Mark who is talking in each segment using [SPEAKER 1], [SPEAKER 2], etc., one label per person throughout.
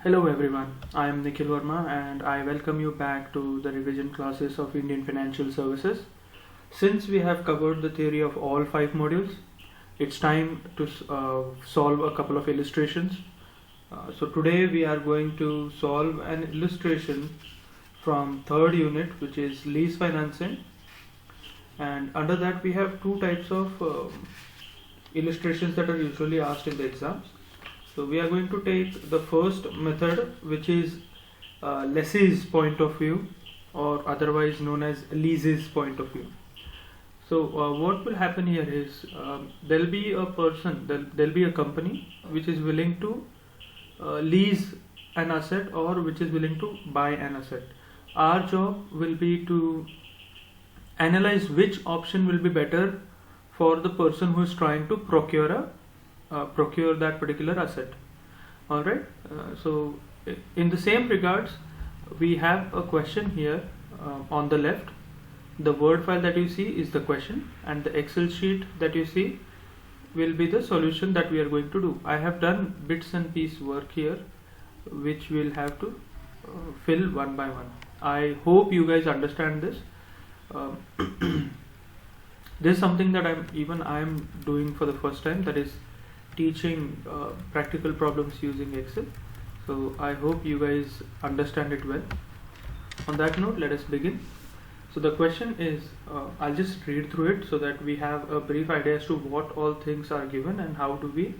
[SPEAKER 1] Hello everyone, I am Nikhil Verma and I welcome you back to the revision classes of Indian Financial Services. Since we have covered the theory of all 5 modules, it's time to solve a couple of illustrations. So today we are going to solve an illustration from third unit, which is lease financing, and under that we have two types of illustrations that are usually asked in the exams. So we are going to take the first method, which is lessee's point of view, or otherwise known as lease's point of view. So what will happen here is there'll be a person, there'll be a company which is willing to lease an asset or which is willing to buy an asset. Our job will be to analyze which option will be better for the person who is trying to procure that particular asset. All right. So in the same regards, we have a question here on the left. The Word file that you see is the question, and the Excel sheet that you see will be the solution that we are going to do. I have done bits and piece work here, which we'll have to fill one by one. I hope you guys understand this. This is something that I am doing for the first time, that is teaching practical problems using Excel. So I hope you guys understand it well. On that note, let us begin. So the question is, I'll just read through it so that we have a brief idea as to what all things are given and how do we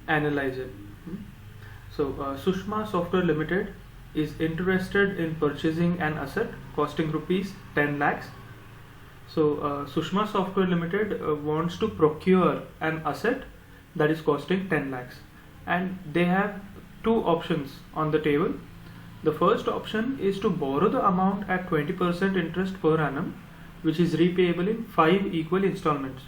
[SPEAKER 1] analyze it. So Sushma Software Limited is interested in purchasing an asset costing rupees 10 lakhs. So Sushma Software Limited wants to procure an asset that is costing 10 lakhs, and they have two options on the table. The first option is to borrow the amount at 20% interest per annum, which is repayable in 5 equal installments.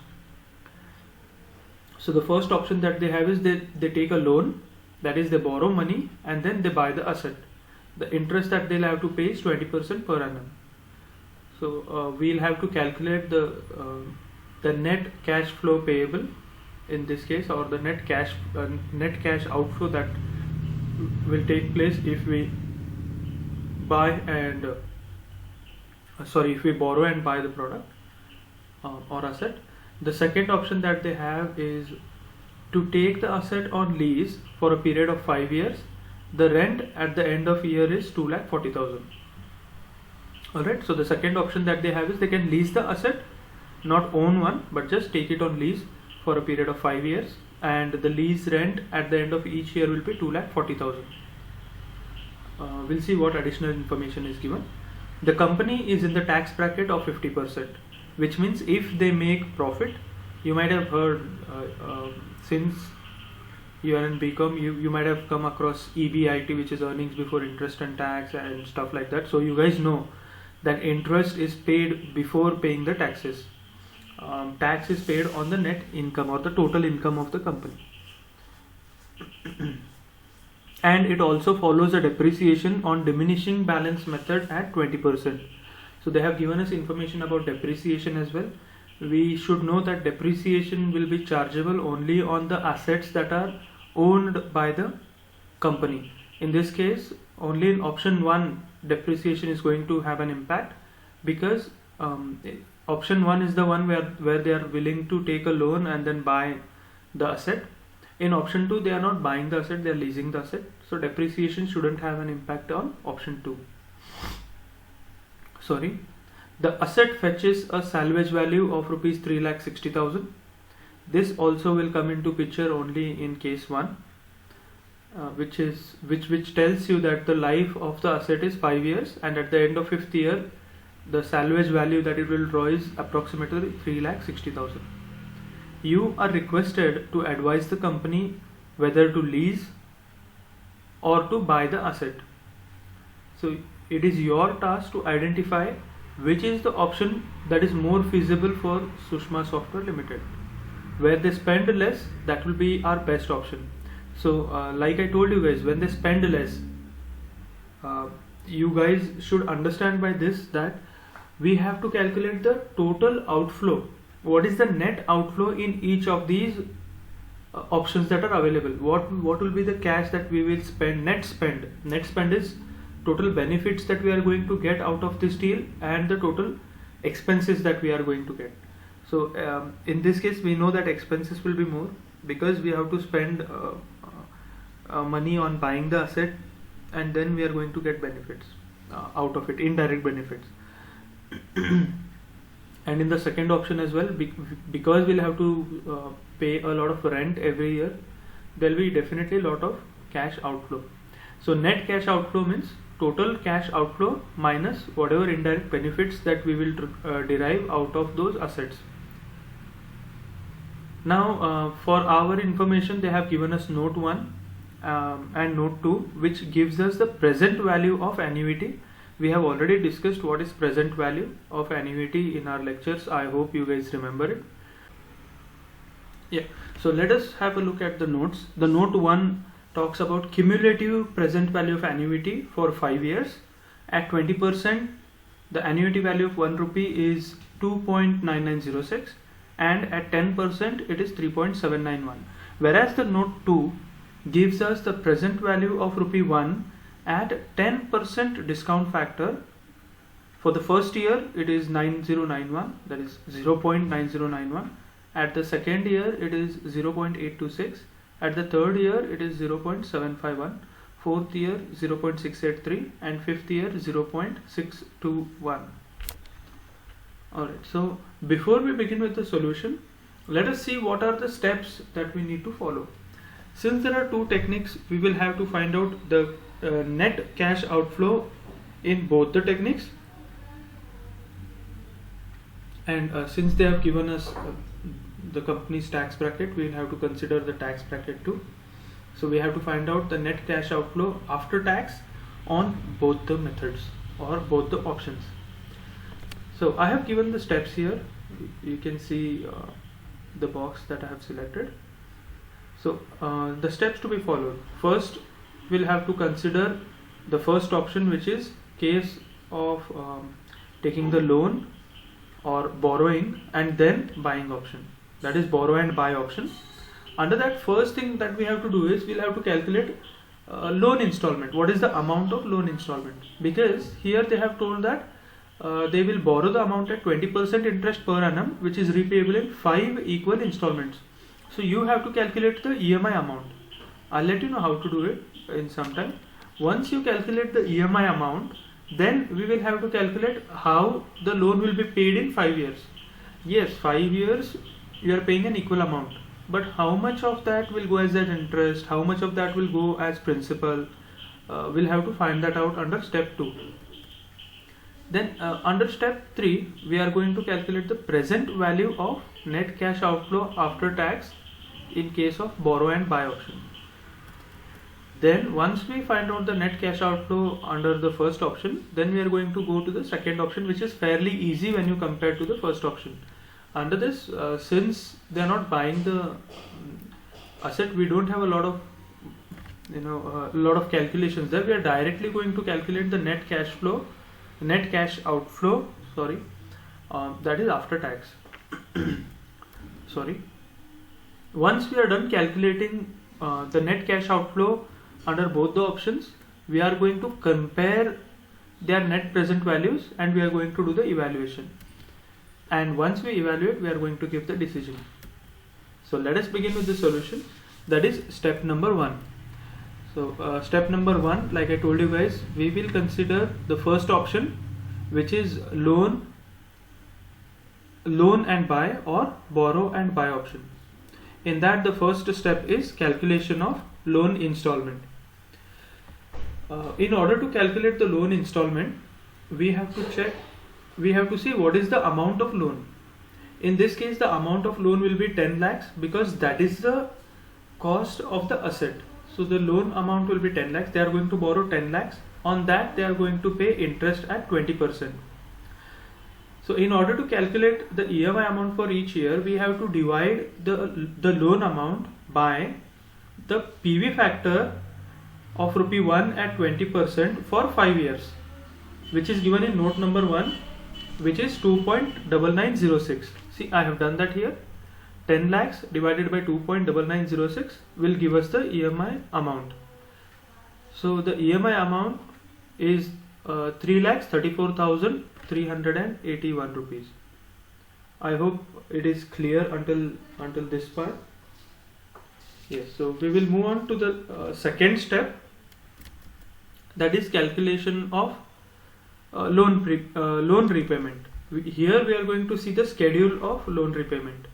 [SPEAKER 1] So the first option that they have is they take a loan, that is they borrow money and then they buy the asset. The interest that they'll have to pay is 20% per annum. So we'll have to calculate the net cash flow payable in this case, or the net cash outflow that will take place if we borrow and buy the product or asset. The second option that they have is to take the asset on lease for a period of 5 years. The rent at the end of year is 2,40,000. Alright, so the second option that they have is they can lease the asset, not own one, but just take it on lease for a period of 5 years, and the lease rent at the end of each year will be 2,40,000. We'll see what additional information is given. The company is in the tax bracket of 50%, which means if they make profit, you might have heard since you are in BCom, you might have come across EBIT, which is earnings before interest and tax and stuff like that. So you guys know that interest is paid before paying the taxes. Tax is paid on the net income or the total income of the company. And it also follows a depreciation on diminishing balance method at 20%. So they have given us information about depreciation as well. We should know that depreciation will be chargeable only on the assets that are owned by the company. In this case, only in option 1 depreciation is going to have an impact, because option 1 is the one where they are willing to take a loan and then buy the asset. In option 2, they are not buying the asset, they are leasing the asset. So depreciation shouldn't have an impact on option 2. Sorry. The asset fetches a salvage value of rupees 3,60,000. This also will come into picture only in case 1, which tells you that the life of the asset is 5 years, and at the end of 5th year, the salvage value that it will draw is approximately 3,60,000. You are requested to advise the company whether to lease or to buy the asset. So it is your task to identify which is the option that is more feasible for Sushma Software Limited. Where they spend less, that will be our best option. So like I told you guys, when they spend less, you guys should understand by this that we have to calculate the total outflow. What is the net outflow in each of these options that are available. What will be the cash that we will spend? Net spend is total benefits that we are going to get out of this deal and the total expenses that we are going to get. So in this case we know that expenses will be more because we have to spend money on buying the asset, and then we are going to get benefits out of it, indirect benefits. And in the second option as well, because we'll have to pay a lot of rent every year, there will be definitely a lot of cash outflow. So net cash outflow means total cash outflow minus whatever indirect benefits that we will derive out of those assets. Now for our information, they have given us note 1 and note 2, which gives us the present value of annuity. We have already discussed what is present value of annuity in our lectures. I hope you guys remember it. Yeah, so let us have a look at the notes. The note 1 talks about cumulative present value of annuity for 5 years. At 20%, the annuity value of 1 rupee is 2.9906, and at 10% it is 3.791. Whereas the note 2 gives us the present value of rupee 1 at 10% discount factor. For the first year it is 9091, that is 0.9091. At the second year it is 0.826. At the third year it is 0.751. Fourth year 0.683, and fifth year 0.621. Alright, so before we begin with the solution, let us see what are the steps that we need to follow. Since there are two techniques, we will have to find out the net cash outflow in both the techniques, and since they have given us the company's tax bracket, we will have to consider the tax bracket too. So we have to find out the net cash outflow after tax on both the methods or both the options. So I have given the steps here. You can see the box that I have selected. So the steps to be followed: first we'll have to consider the first option, which is case of taking the loan or borrowing and then buying option, that is borrow and buy option. Under that, first thing that we have to do is we'll have to calculate loan installment. What is the amount of loan installment? Because here they have told that they will borrow the amount at 20% interest per annum, which is repayable in 5 equal installments. So you have to calculate the EMI amount. I'll let you know how to do it in some time. Once you calculate the EMI amount, then we will have to calculate how the loan will be paid in 5 years. Yes, 5 years you are paying an equal amount, but how much of that will go as that interest, how much of that will go as principal, we'll have to find that out under step 2. Then under step 3, we are going to calculate the present value of net cash outflow after tax in case of borrow and buy option. Then once we find out the net cash outflow under the first option, then we are going to go to the second option, which is fairly easy when you compare to the first option. Under this, since they are not buying the asset, we don't have a lot of calculations there. We are directly going to calculate the net cash outflow, that is after tax. Once we are done calculating the net cash outflow under both the options, we are going to compare their net present values and we are going to do the evaluation. And once we evaluate, we are going to give the decision. So let us begin with the solution. That is step number 1. So step number 1, like I told you guys, we will consider the first option, which is loan and buy or borrow and buy option. In that, the first step is calculation of loan installment. In order to calculate the loan installment, we have to see what is the amount of loan. In this case, the amount of loan will be 10 lakhs because that is the cost of the asset. So the loan amount will be 10 lakhs. They are going to borrow 10 lakhs. On that, they are going to pay interest at 20%. So in order to calculate the EMI amount for each year, we have to divide the loan amount by the PV factor of rupee 1 at 20% for 5 years, which is given in note number 1, which is 2.9906. See, I have done that here. 10 lakhs divided by 2.9906 will give us the EMI amount. So the EMI amount is 3,34,381 rupees. I hope it is clear until this part. Yes, so we will move on to the second step, that is calculation of loan repayment. Here we are going to see the schedule of loan repayment.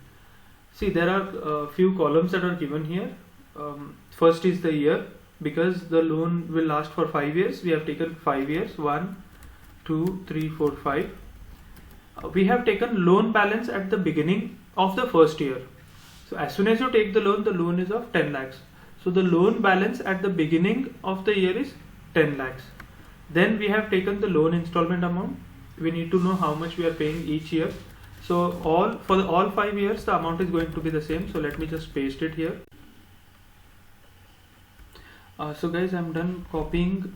[SPEAKER 1] See, there are a few columns that are given here. First is the year, because the loan will last for 5 years. We have taken 5 years, 1, 2, 3, 4, 5. We have taken loan balance at the beginning of the first year. So as soon as you take the loan is of 10 lakhs. So the loan balance at the beginning of the year is 10 lakhs. Then we have taken the loan installment amount. We need to know how much we are paying each year. So for all 5 years the amount is going to be the same. So let me just paste it here. So guys, I'm done copying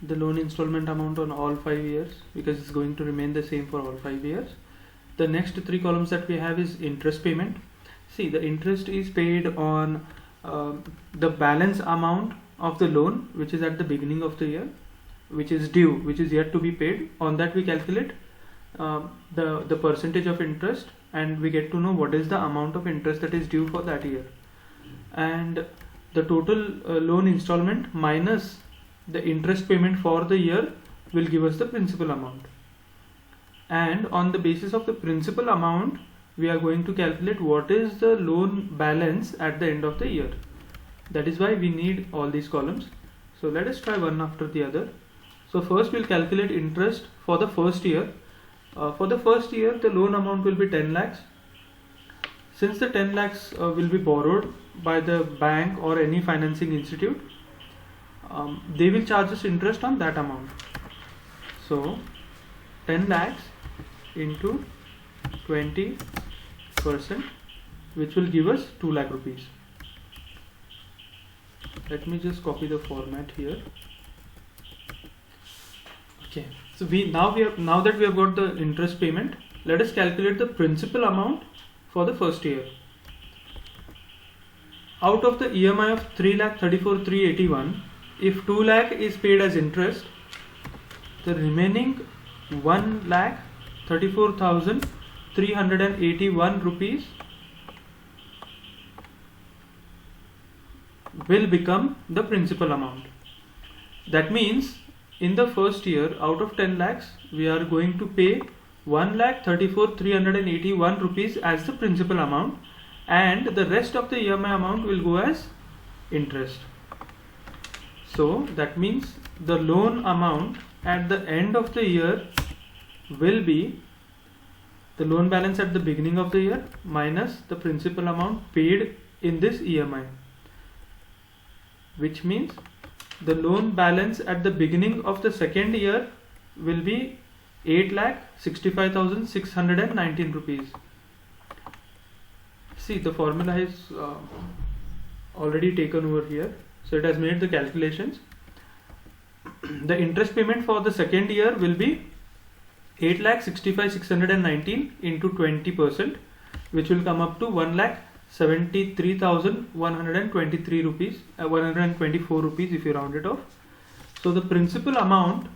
[SPEAKER 1] the loan installment amount on all 5 years, because it's going to remain the same for all 5 years. The next 3 columns that we have is interest payment. See, the interest is paid on the balance amount of the loan which is at the beginning of the year, which is due, which is yet to be paid. On that we calculate the percentage of interest, and we get to know what is the amount of interest that is due for that year. And the total loan installment minus the interest payment for the year will give us the principal amount. And on the basis of the principal amount, we are going to calculate what is the loan balance at the end of the year. That is why we need all these columns. So let us try one after the other. So first we'll calculate interest for the first year. For the first year, the loan amount will be 10 lakhs. Since the 10 lakhs will be borrowed by the bank or any financing institute, they will charge us interest on that amount. So 10 lakhs into 20%, which will give us 2 lakh rupees. Let me just copy the format here. Okay, so now that we have got the interest payment, let us calculate the principal amount for the first year. Out of the EMI of 3,34,381, if 2 lakh is paid as interest, the remaining 1,34,381 rupees will become the principal amount. That means in the first year, out of 10 lakhs, we are going to pay 1,34,381 rupees as the principal amount, and the rest of the EMI amount will go as interest. So that means the loan amount at the end of the year will be the loan balance at the beginning of the year minus the principal amount paid in this EMI, which means the loan balance at the beginning of the second year will be 8,65,619 rupees. See, the formula is already taken over here, so it has made the calculations. The interest payment for the second year will be 8,65,619 into 20%, which will come up to 1,73,123 rupees, 124 rupees if you round it off. So the principal amount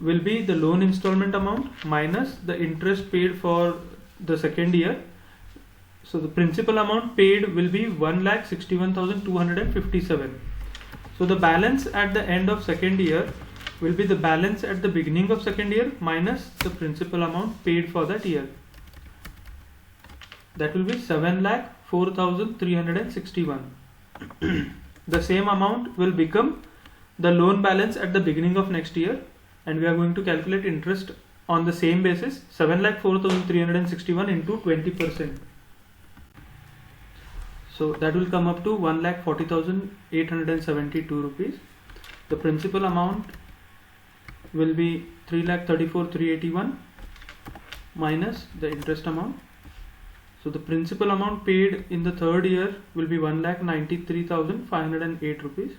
[SPEAKER 1] will be the loan installment amount minus the interest paid for the second year. So the principal amount paid will be 1,61,257. So the balance at the end of second year will be the balance at the beginning of second year minus the principal amount paid for that year. That will be 7,04,361. The same amount will become the loan balance at the beginning of next year, and we are going to calculate interest on the same basis, 7,04,361 into 20%. So that will come up to 1,40,872 rupees. The principal amount will be 3,34,381 minus the interest amount. So the principal amount paid in the third year will be 1,93,508 rupees.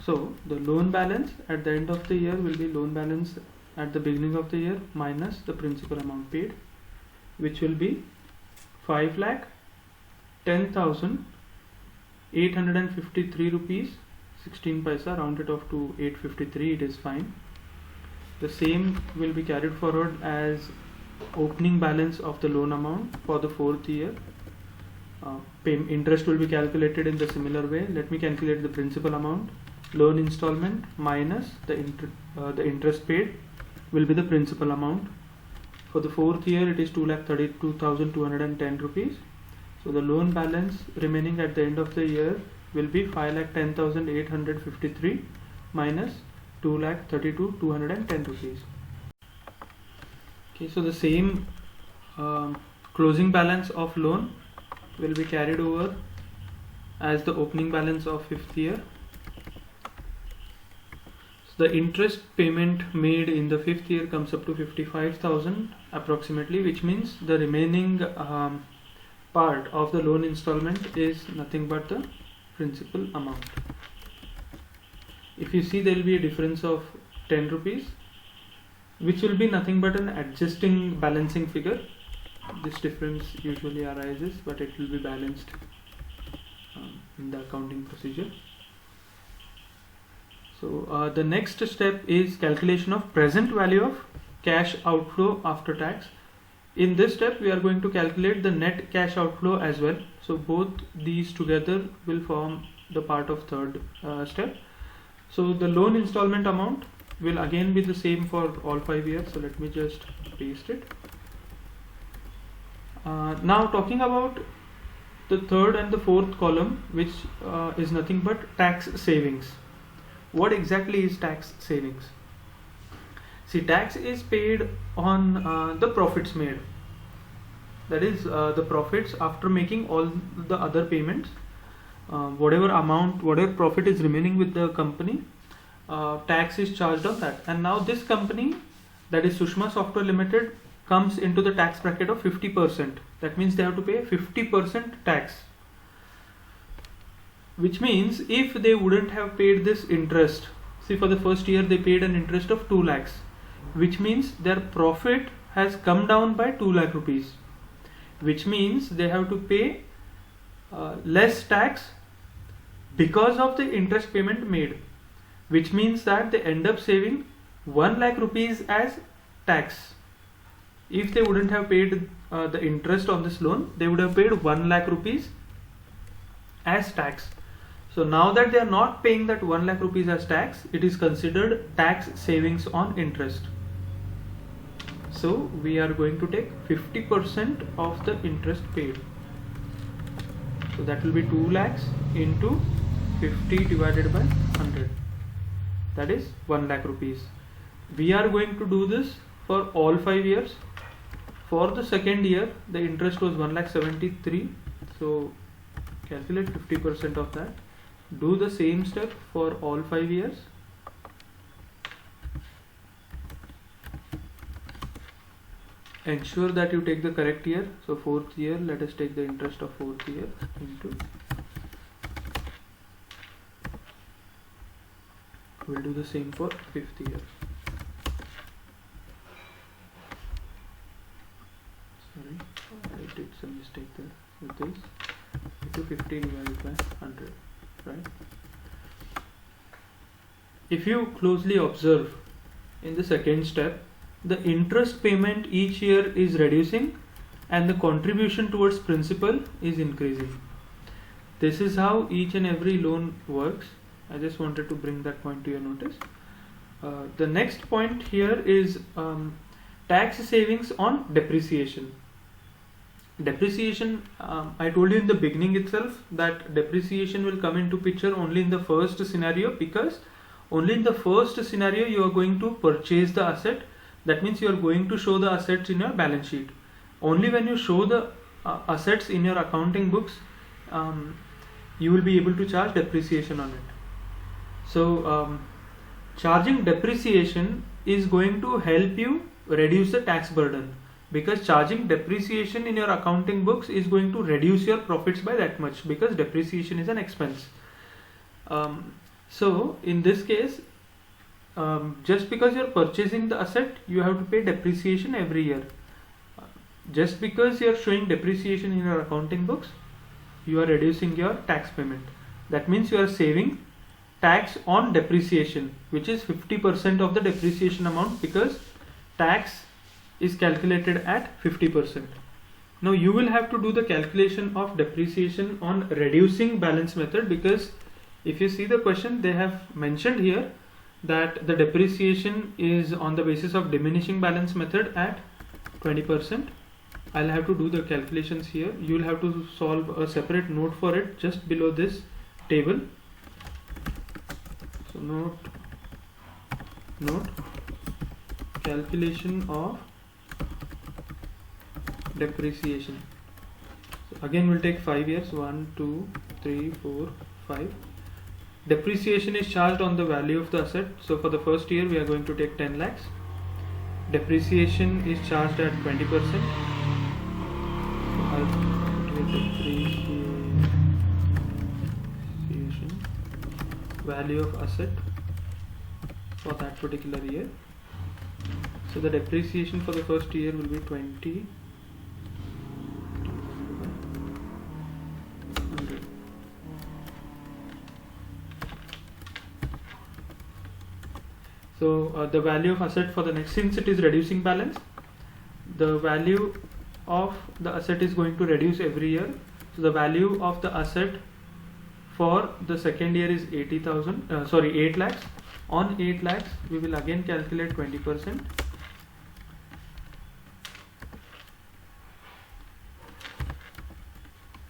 [SPEAKER 1] So the loan balance at the end of the year will be loan balance at the beginning of the year minus the principal amount paid, which will be 5,10,853 rupees 16 paisa, round it off to 853, it is fine. The same will be carried forward as opening balance of the loan amount for the 4th year. Interest will be calculated in the similar way. Let me calculate the principal amount. Loan installment minus the interest paid will be the principal amount. For the 4th year it is 2,32,210 rupees. So the loan balance remaining at the end of the year will be 5,10,853 minus 2,32,210 rupees. Okay, so the same closing balance of loan will be carried over as the opening balance of 5th year. So the interest payment made in the 5th year comes up to 55,000 approximately, which means the remaining part of the loan installment is nothing but the principal amount. If you see, there will be a difference of 10 rupees, which will be nothing but an adjusting balancing figure. This difference usually arises, but it will be balanced in the accounting procedure. So the next step is calculation of present value of cash outflow after tax. In this step we are going to calculate the net cash outflow as well. So both these together will form the part of third step. So the loan installment amount will again be the same for all 5 years. So let me just paste it. Now talking about the third and the fourth column, which is nothing but tax savings. What exactly is tax savings? See, tax is paid on the profits made. That is the profits after making all the other payments. Whatever amount, whatever profit is remaining with the company, tax is charged on that. And now this company, that is Sushma Software Limited, comes into the tax bracket of 50%. That means they have to pay 50% tax. Which means if they wouldn't have paid this interest, see, for the first year they paid an interest of 2 lakhs, which means their profit has come down by 2 lakh rupees, which means they have to pay less tax because of the interest payment made, which means that they end up saving 1 lakh rupees as tax. If they wouldn't have paid the interest on this loan, they would have paid 1 lakh rupees as tax. So now that they are not paying that 1 lakh rupees as tax, it is considered tax savings on interest. So we are going to take 50% of the interest paid. So that will be 2 lakhs into 50 divided by 100. That is 1 lakh rupees. We are going to do this for all 5 years. For the second year, the interest was 1,73,000. So calculate 50% of that. Do the same step for all 5 years. Ensure that you take the correct year. So 4th year, let us take the interest of 4th year into. We'll do the same for 5th year. Sorry, I did some mistake there with this. Into 50 divided by 100, right? If you closely observe in the second step, the interest payment each year is reducing and the contribution towards principal is increasing. This is how each and every loan works. I just wanted to bring that point to your notice. The next point here is tax savings on depreciation. Depreciation, I told you in the beginning itself that depreciation will come into picture only in the first scenario, because only in the first scenario you are going to purchase the asset. That means you are going to show the assets in your balance sheet. Only when you show the assets in your accounting books, you will be able to charge depreciation on it. So charging depreciation is going to help you reduce the tax burden, because charging depreciation in your accounting books is going to reduce your profits by that much, because depreciation is an expense. So in this case, just because you are purchasing the asset, you have to pay depreciation every year. just because you are showing depreciation in your accounting books, you are reducing your tax payment. That means you are saving tax on depreciation, which is 50% of the depreciation amount, because tax is calculated at 50%. Now you will have to do the calculation of depreciation on reducing balance method, because if you see the question, they have mentioned here that the depreciation is on the basis of diminishing balance method at 20%. I'll have to do the calculations here. You will have to solve a separate note for it just below this table. So note calculation of depreciation. So again we'll take 5 years, 1, 2, 3, 4, 5. Depreciation is charged on the value of the asset. So for the first year we are going to take 10 lakhs. Depreciation is charged at 20%. So I'll put here depreciation value of asset for that particular year. So the depreciation for the first year will be 20. So the value of asset for the next, since it is reducing balance, the value of the asset is going to reduce every year. So the value of the asset for the second year is 8 lakhs. On 8 lakhs we will again calculate 20%.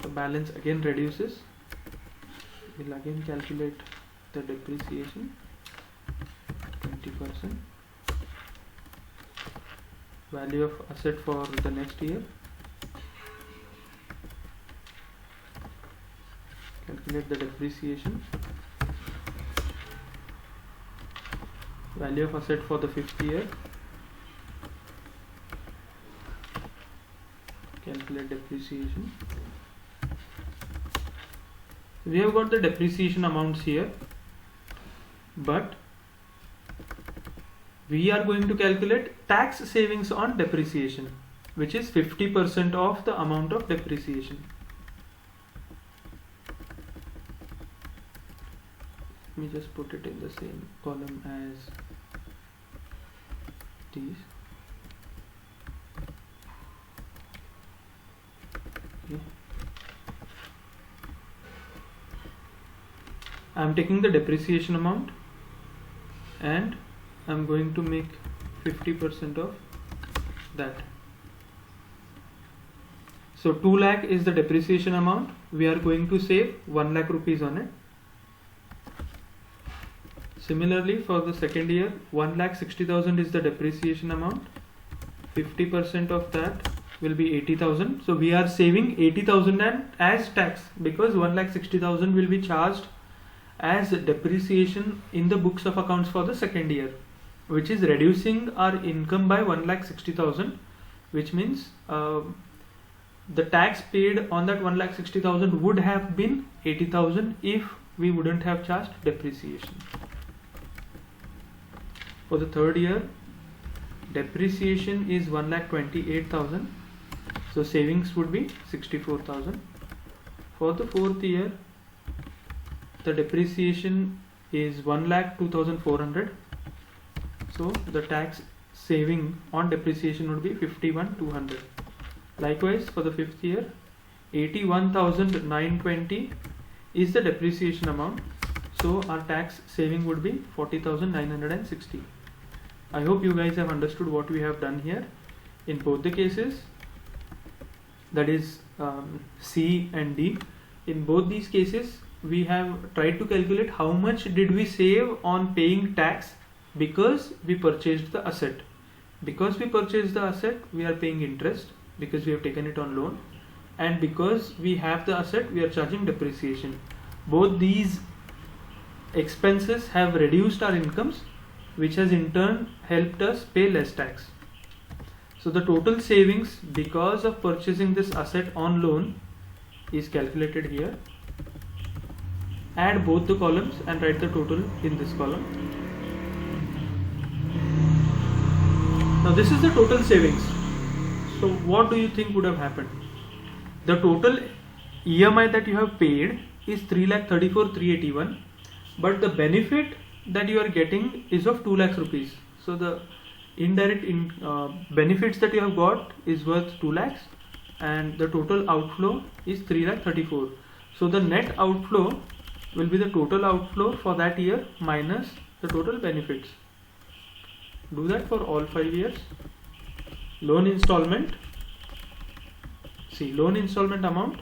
[SPEAKER 1] The balance again reduces. We will again calculate the depreciation. 20%. Value of asset for the next year. Calculate the depreciation. Value of asset for the fifth year. Calculate depreciation. We have got the depreciation amounts here, but we are going to calculate tax savings on depreciation, which is 50% of the amount of depreciation. Let me just put it in the same column as these. Okay. I am taking the depreciation amount and I'm going to make 50% of that. So 2 lakh is the depreciation amount. We are going to save 1 lakh rupees on it. Similarly, for the second year, 1,60,000 is the depreciation amount. 50% of that will be 80,000. So we are saving 80,000 as tax, because 1,60,000 will be charged as depreciation in the books of accounts for the second year, which is reducing our income by 1,60,000, which means the tax paid on that 1,60,000 would have been 80,000 if we wouldn't have charged depreciation. For the third year, depreciation is 1,28,000, so savings would be 64,000. For the fourth year, the depreciation is 1,02,400. So the tax saving on depreciation would be 51,200. Likewise, for the fifth year, 81,920 is the depreciation amount. So our tax saving would be 40,960. I hope you guys have understood what we have done here. In both the cases, that is C and D, in both these cases, we have tried to calculate how much did we save on paying tax because we purchased the asset. Because we purchased the asset, we are paying interest because we have taken it on loan, and because we have the asset, we are charging depreciation. Both these expenses have reduced our incomes, which has in turn helped us pay less tax. So the total savings because of purchasing this asset on loan is calculated here. Add both the columns and write the total in this column. Now this is the total savings. So what do you think would have happened? The total EMI that you have paid is 3,34,381, but the benefit that you are getting is of 2 lakhs rupees. So the indirect benefits that you have got is worth 2 lakhs and the total outflow is 3,34. So the net outflow will be the total outflow for that year minus the total benefits. Do that for all 5 years. Loan installment, see, loan installment amount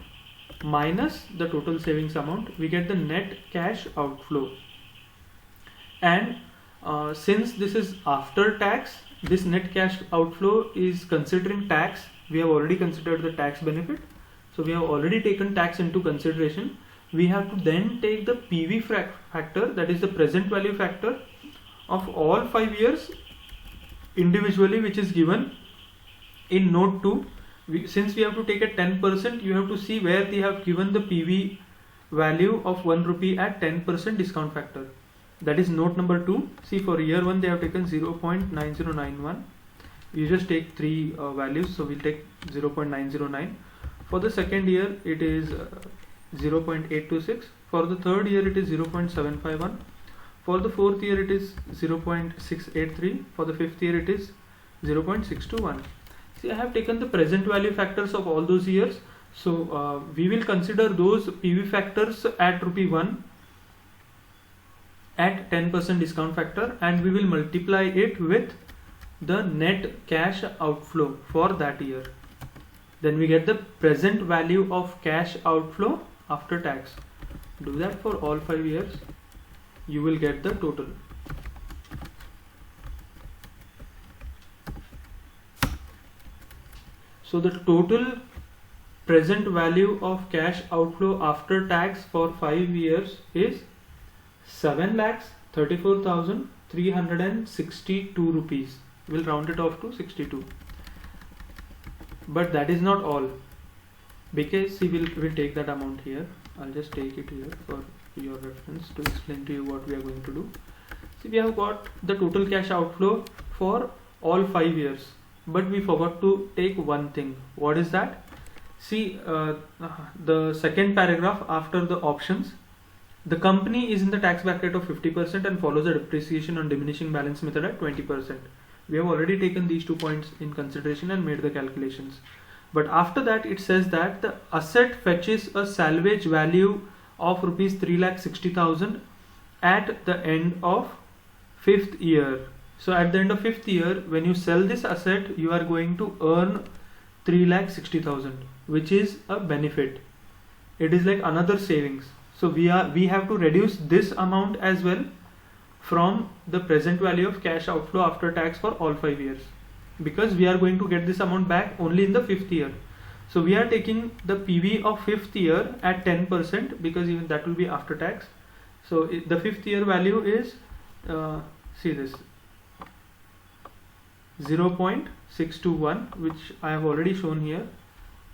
[SPEAKER 1] minus the total savings amount, we get the net cash outflow. And since this is after tax, this net cash outflow is considering tax. We have already considered the tax benefit, so we have already taken tax into consideration. We have to then take the PV factor, that is the present value factor of all 5 years individually, which is given in note 2. Since we have to take a 10%, you have to see where they have given the PV value of 1 rupee at 10% discount factor. That is note number 2. See, for year 1 they have taken 0.9091. You just take 3 values, so we'll take 0.909. For the second year it is 0.826. For the third year it is 0.751. For the fourth year it is 0.683. For the fifth year it is 0.621. See, I have taken the present value factors of all those years. So we will consider those PV factors at rupee 1 at 10% discount factor, and we will multiply it with the net cash outflow for that year. Then we get the present value of cash outflow after tax. Do that for all 5 years. You will get the total. So the total present value of cash outflow after tax for 5 years is 7,34,362 rupees. We'll round it off to 62. But that is not all, because we'll take that amount here. I'll just take it here for your reference to explain to you what we are going to do. See, we have got the total cash outflow for all 5 years, but we forgot to take one thing. What is that? See, the second paragraph after the options, the company is in the tax bracket of 50% and follows a depreciation on diminishing balance method at 20%. We have already taken these 2 points in consideration and made the calculations. But after that it says that the asset fetches a salvage value of rupees 3,60,000 at the end of 5th year. So at the end of 5th year, when you sell this asset, you are going to earn 3,60,000, which is a benefit. It is like another savings. So we have to reduce this amount as well from the present value of cash outflow after tax for all 5 years, because we are going to get this amount back only in the 5th year. So we are taking the PV of 5th year at 10%, because even that will be after tax. So the 5th year value is see this 0.621, which I have already shown here.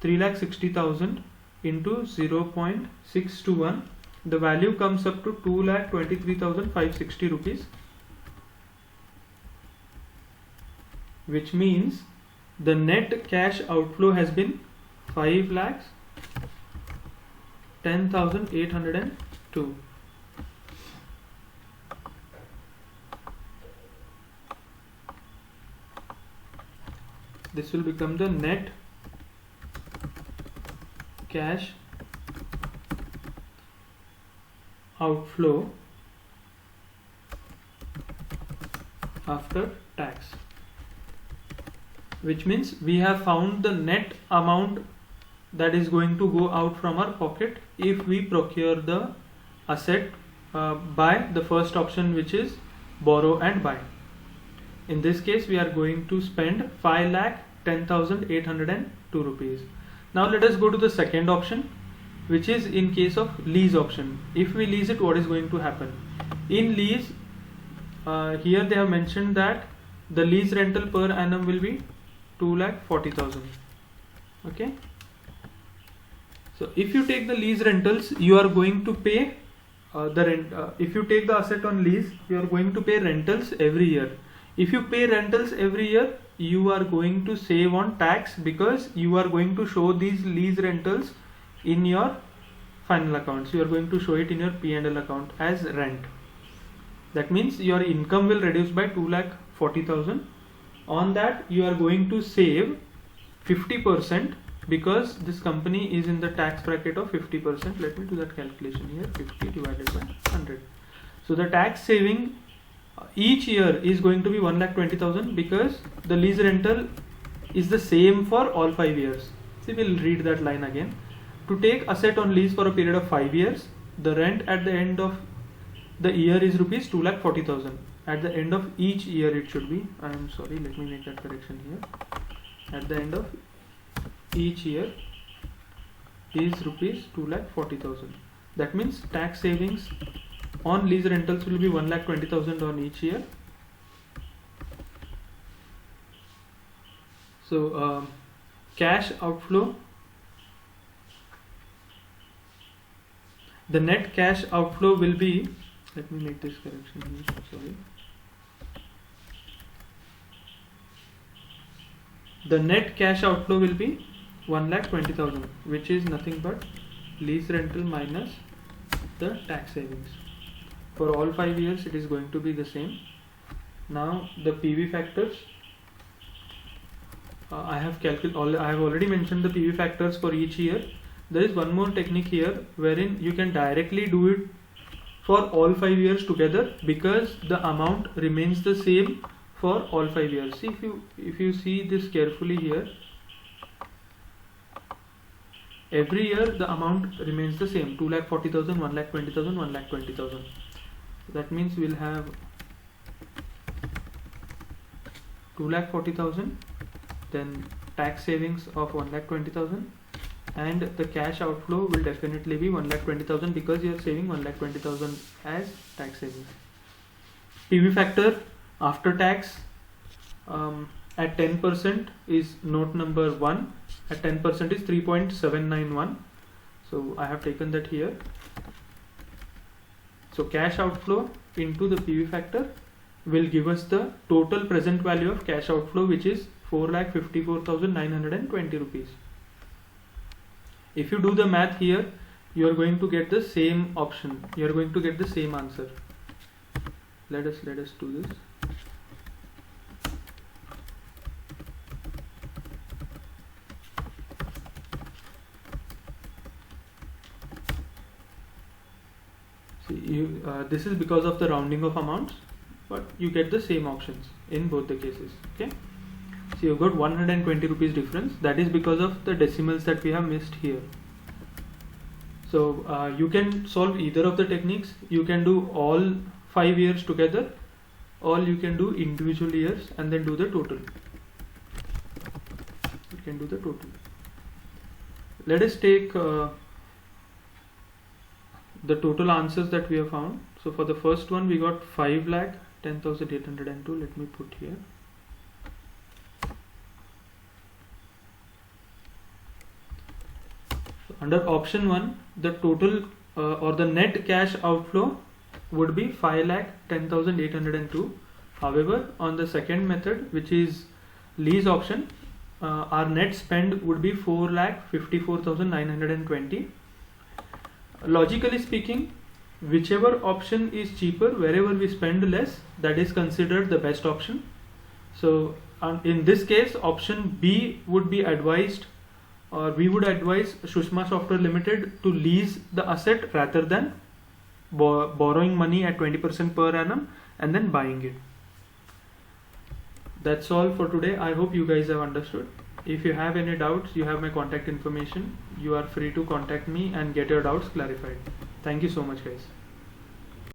[SPEAKER 1] 3,60,000 into 0.621, the value comes up to 2,23,560 rupees, which means the net cash outflow has been 5,10,802. This will become the net cash outflow after tax, which means we have found the net amount that is going to go out from our pocket if we procure the asset by the first option, which is borrow and buy. In this case we are going to spend 5,10,802 rupees. Now let us go to the second option, which is in case of lease option. If we lease it, what is going to happen? In lease, here they have mentioned that the lease rental per annum will be 2,40,000. Okay. So if you take the lease rentals, you are going to pay the rent. If you take the asset on lease, you are going to pay rentals every year. If you pay rentals every year, you are going to save on tax because you are going to show these lease rentals in your final accounts. You are going to show it in your P&L account as rent. That means your income will reduce by 2,40,000. On that you are going to save 50% because this company is in the tax bracket of 50%. Let me do that calculation here. 50 divided by 100. So the tax saving each year is going to be 1,20,000 because the lease rental is the same for all 5 years. See, we'll read that line again. To take asset on lease for a period of 5 years, the rent at the end of the year is rupees 2,40,000. At the end of each year it should be, I am sorry, let me make that correction here. At the end of each year is rupees 2,40,000. That means tax savings on lease rentals will be 1,20,000 on each year. So cash outflow, the net cash outflow will be, let me make this correction here, sorry. The net cash outflow will be 1,20,000, which is nothing but lease rental minus the tax savings. For all 5 years it is going to be the same. Now the PV factors, I have already mentioned the PV factors for each year. There is one more technique here wherein you can directly do it for all 5 years together because the amount remains the same for all 5 years. See, if you see this carefully here, every year the amount remains the same, 2,40,000, 1,20,000, 1,20,000. That means we'll have 2,40,000, then tax savings of 1,20,000, and the cash outflow will definitely be 1,20,000 because you are saving 1,20,000 as tax savings. PV factor after tax at 10% is note number 1. At 10% is 3.791. So I have taken that here. So cash outflow into the PV factor will give us the total present value of cash outflow, which is 4,54,920 rupees. If you do the math here, you are going to get the same option. You are going to get the same answer. Let us do this. See, this is because of the rounding of amounts, but you get the same options in both the cases. Okay. So you've got 120 rupees difference. That is because of the decimals that we have missed here. So you can solve either of the techniques. You can do all 5 years together, or you can do individual years and then do the total. You can do the total. Let us take the total answers that we have found. So for the first one we got 5,10,802. Let me put here. So under option 1, the total or the net cash outflow would be 5,10,802. However, on the second method, which is lease option, our net spend would be 4,54,920. Logically speaking, whichever option is cheaper, wherever we spend less, that is considered the best option. So in this case, option B would be advised, or we would advise Shushma Software Limited to lease the asset rather than borrowing money at 20% per annum and then buying it. That's all for today. I hope you guys have understood. If you have any doubts, you have my contact information. You are free to contact me and get your doubts clarified. Thank you so much, guys.